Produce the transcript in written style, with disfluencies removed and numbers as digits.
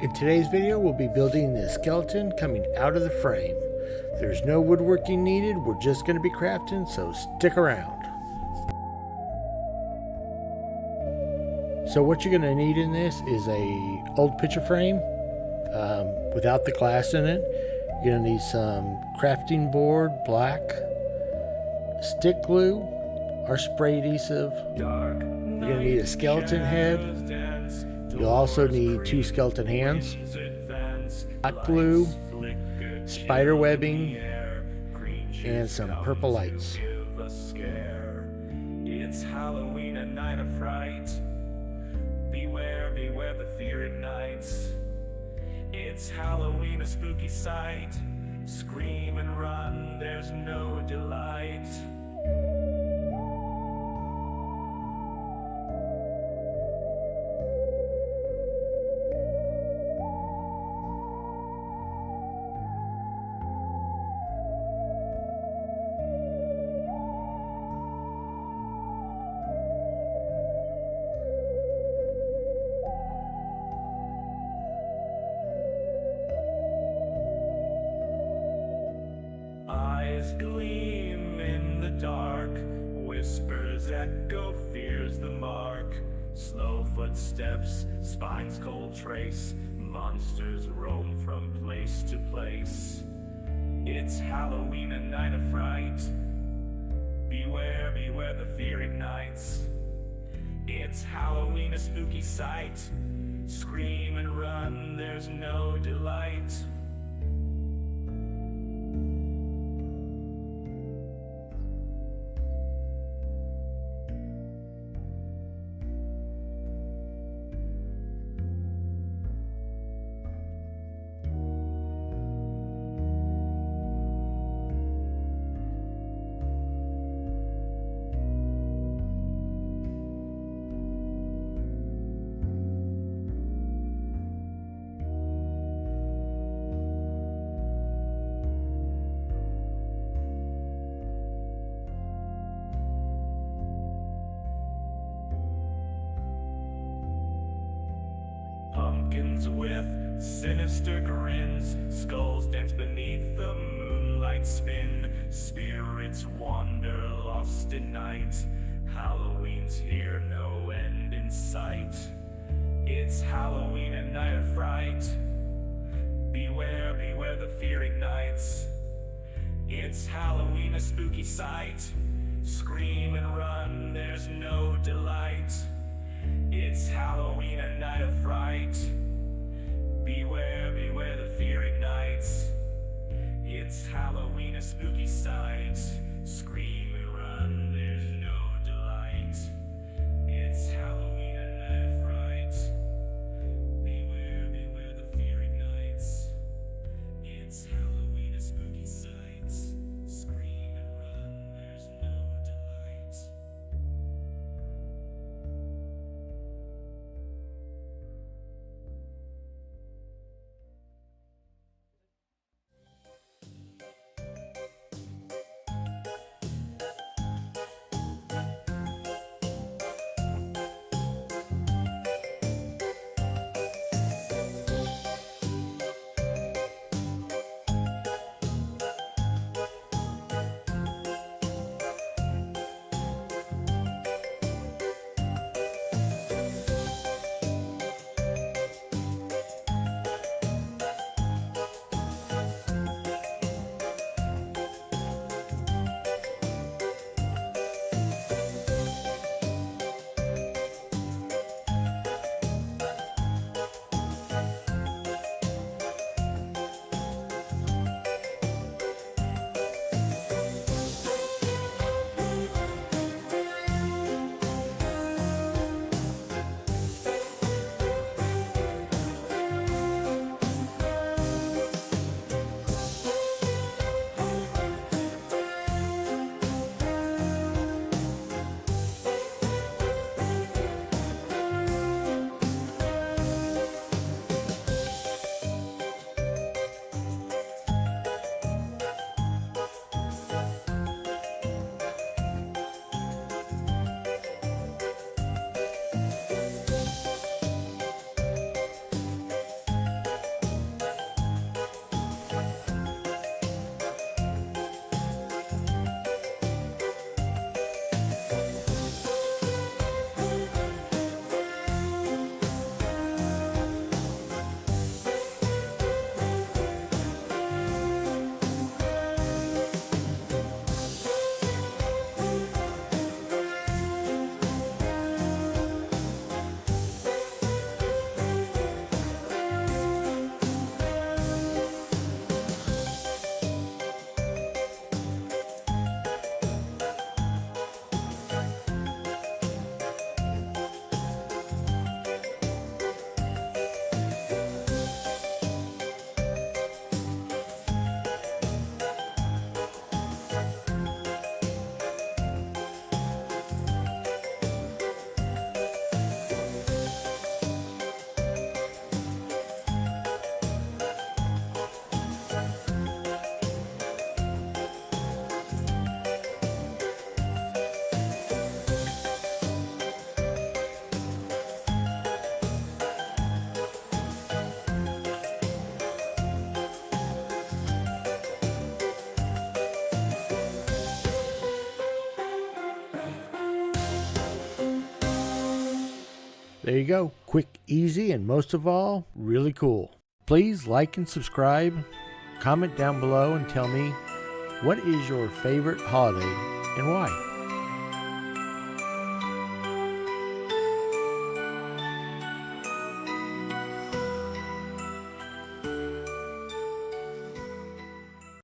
In today's video, we'll be building the skeleton coming out of the frame. There's no woodworking needed, we're just going to be crafting, so stick around. So what you're going to need in this is a old picture frame without the glass in it. You're going to need some crafting board, black, stick glue, or spray adhesive. You're going to need a skeleton head. You'll also need 2 skeleton hands, hot glue, spider webbing, and some purple lights. It's Halloween, a night of fright. Beware, beware, the fear ignites. It's Halloween, a spooky sight. Scream and run, there's no delight. Eyes gleam in the dark, whispers echo, fears the mark. Slow footsteps, spines cold trace, monsters roam from place to place. It's Halloween, a night of fright. Beware, beware, the fear ignites. It's Halloween, a spooky sight. Scream and run, there's no delight. Pumpkins with sinister grins, skulls dance beneath the moonlight spin. Spirits wander lost in night. Halloween's here, no end in sight. It's Halloween, a night of fright. Beware, beware, the fear ignites. It's Halloween, a spooky sight. Scream and run, there's no delight. It's Halloween, a night of fright. Beware, beware, the fear ignites. It's Halloween, a spooky sight. Scream and run, there's no delight. It's Halloween, a night of fright. Beware, beware, the fear ignites. It's Halloween, a spooky sight. Scream and run, there's no delight. There you go. Quick, easy, and most of all, really cool. Please like and subscribe. Comment down below and tell me, what is your favorite holiday and why?